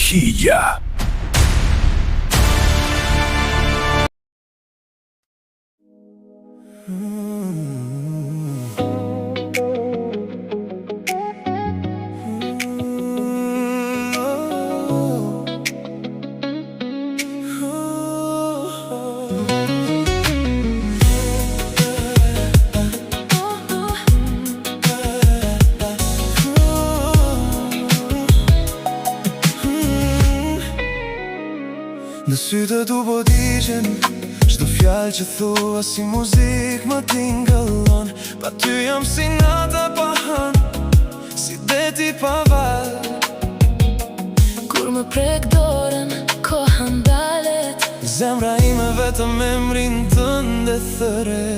Hija. Në sytë tu po dishen çdo fjalë që thua si muzik më tingëllon. Pa ty jam si nata pa hënë, si deti pa val. Kur më prek dorën, koha ndalet. Zemra ime vetëm emrin tënde thëre.